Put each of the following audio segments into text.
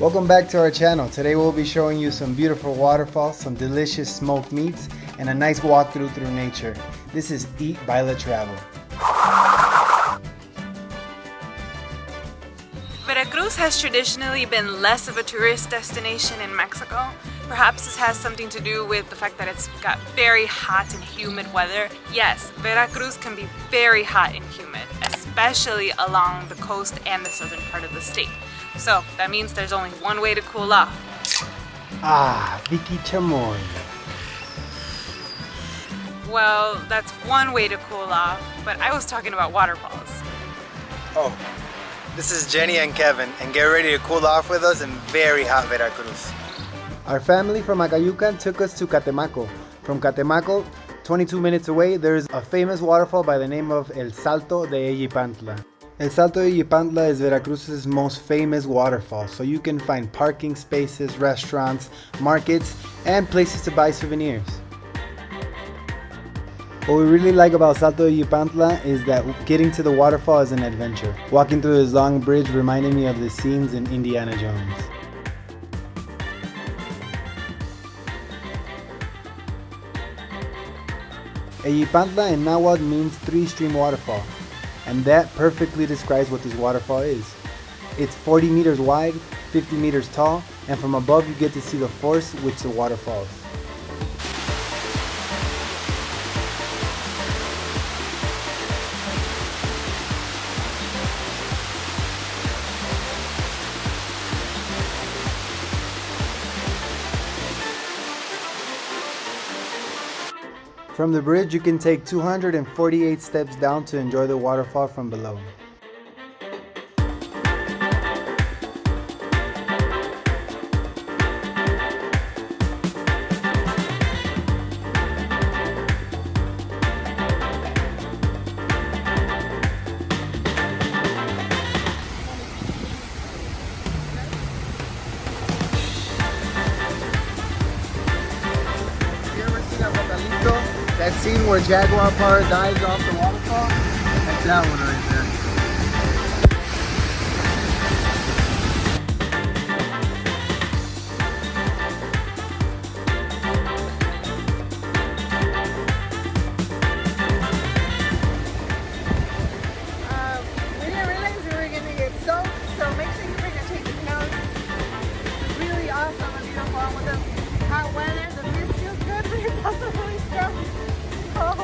Welcome back to our channel. Today we'll be showing you some beautiful waterfalls, some delicious smoked meats, and a nice walkthrough through nature. This is Eat, Baila, Travel. Veracruz has traditionally been less of a tourist destination in Mexico. Perhaps this has something to do with the fact that it's got very hot and humid weather. Yes, Veracruz can be very hot and humid, especially along the coast and the southern part of the state. So that means there's only one way to cool off. Vicky Chamoy. Well, that's one way to cool off, but I was talking about waterfalls. Oh, this is Jenny and Kevin, and get ready to cool off with us in very hot Veracruz. Our family from Acayucan took us to Catemaco. From Catemaco, 22 minutes away, there's a famous waterfall by the name of El Salto de Eyipantla. El Salto de Eyipantla is Veracruz's most famous waterfall, so you can find parking spaces, restaurants, markets, and places to buy souvenirs. What we really like about Salto de Eyipantla is that getting to the waterfall is an adventure. Walking through this long bridge reminded me of the scenes in Indiana Jones. Eyipantla in Nahuatl means three-stream waterfall, and that perfectly describes what this waterfall is. It's 40 meters wide, 50 meters tall, and from above you get to see the force which the water falls. From the bridge, you can take 248 steps down to enjoy the waterfall from below. That scene where Jaguar Par dives off the waterfall, that's that one right there. We didn't realize we were going to get soaked, so make sure you bring a change of clothes. It's really awesome and beautiful with the hot weather. The breeze feels good, but it's also really strong. Oh.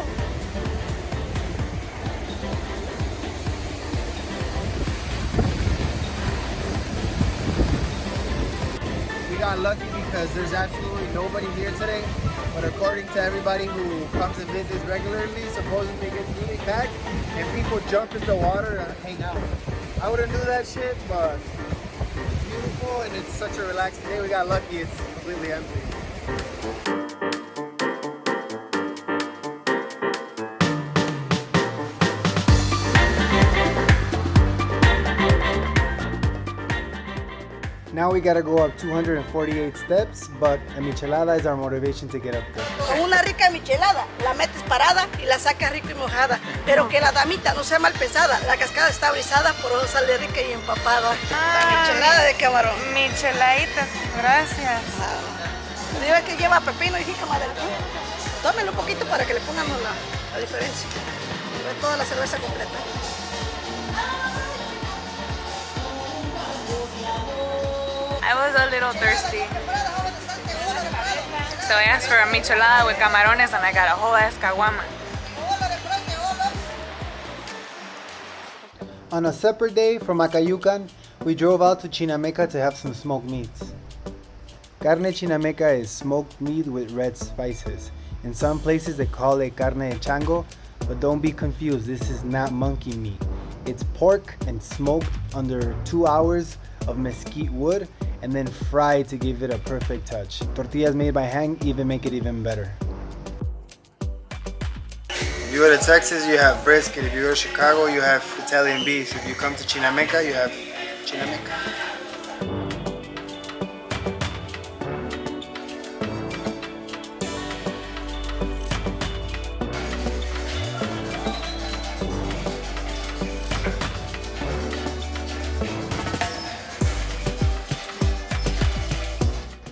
We got lucky because there's absolutely nobody here today, but according to everybody who comes and visits regularly, supposedly it gets really packed and people jump into the water and hang out. I wouldn't do that shit, but it's beautiful and it's such a relaxing day. We got lucky, it's completely empty. Now we gotta go up 248 steps, but a michelada is our motivation to get up there. Con una rica michelada, la metes parada y la sacas rico y mojada. Pero que la damita no sea mal pensada, la cascada está brisada, por eso sale rica y empapada. La michelada de camarón. Micheladita, gracias. Digo que lleva pepino y jícama del río. Tómenlo un poquito para que le pongamos la diferencia. Ve toda la cerveza completa. I was a little thirsty, so I asked for a michelada with camarones and I got a whole ass caguama. On a separate day from Acayucan, we drove out to Chinameca to have some smoked meats. Carne Chinameca is smoked meat with red spices. In some places they call it carne chango, but don't be confused, this is not monkey meat. It's pork and smoked under 2 hours of mesquite wood and then fried to give it a perfect touch. Tortillas made by hand even make it even better. If you go to Texas, you have brisket. If you go to Chicago, you have Italian beef. If you come to Chinameca, you have Chinameca.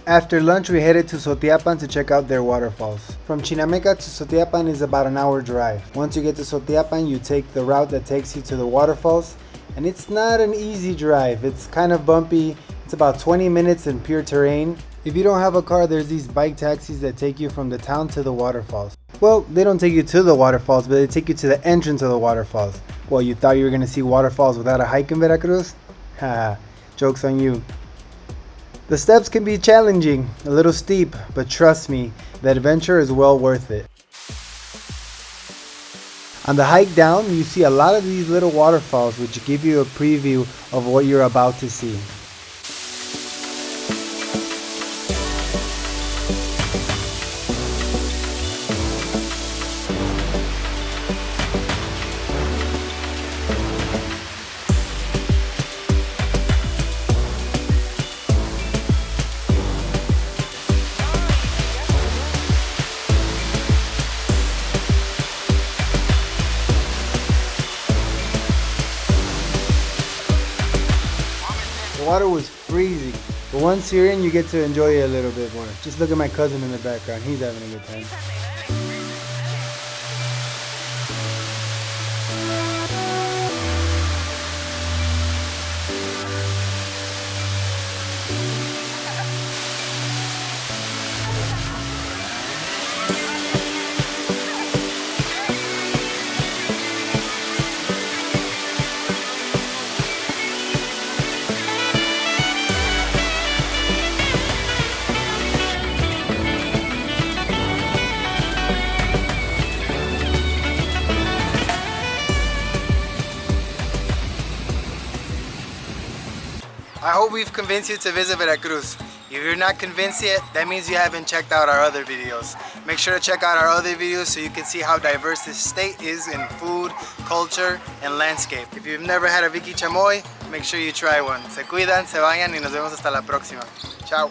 After lunch, we headed to Soteapan to check out their waterfalls. From Chinameca to Soteapan is about an hour drive. Once you get to Soteapan, you take the route that takes you to the waterfalls, and it's not an easy drive. It's kind of bumpy. It's about 20 minutes in pure terrain. If you don't have a car, there's these bike taxis that take you from the town to the waterfalls. Well, they don't take you to the waterfalls, but they take you to the entrance of the waterfalls. Well, you thought you were gonna see waterfalls without a hike in Veracruz? Haha, joke's on you. The steps can be challenging, a little steep, but trust me, the adventure is well worth it. On the hike down, you see a lot of these little waterfalls which give you a preview of what you're about to see. The water was freezing, but once you're in, you get to enjoy it a little bit more. Just look at my cousin in the background, he's having a good time. I hope we've convinced you to visit Veracruz. If you're not convinced yet, that means you haven't checked out our other videos. Make sure to check out our other videos so you can see how diverse this state is in food, culture, and landscape. If you've never had a Vicky Chamoy, make sure you try one. Se cuidan, se bañan y nos vemos hasta la próxima. Ciao.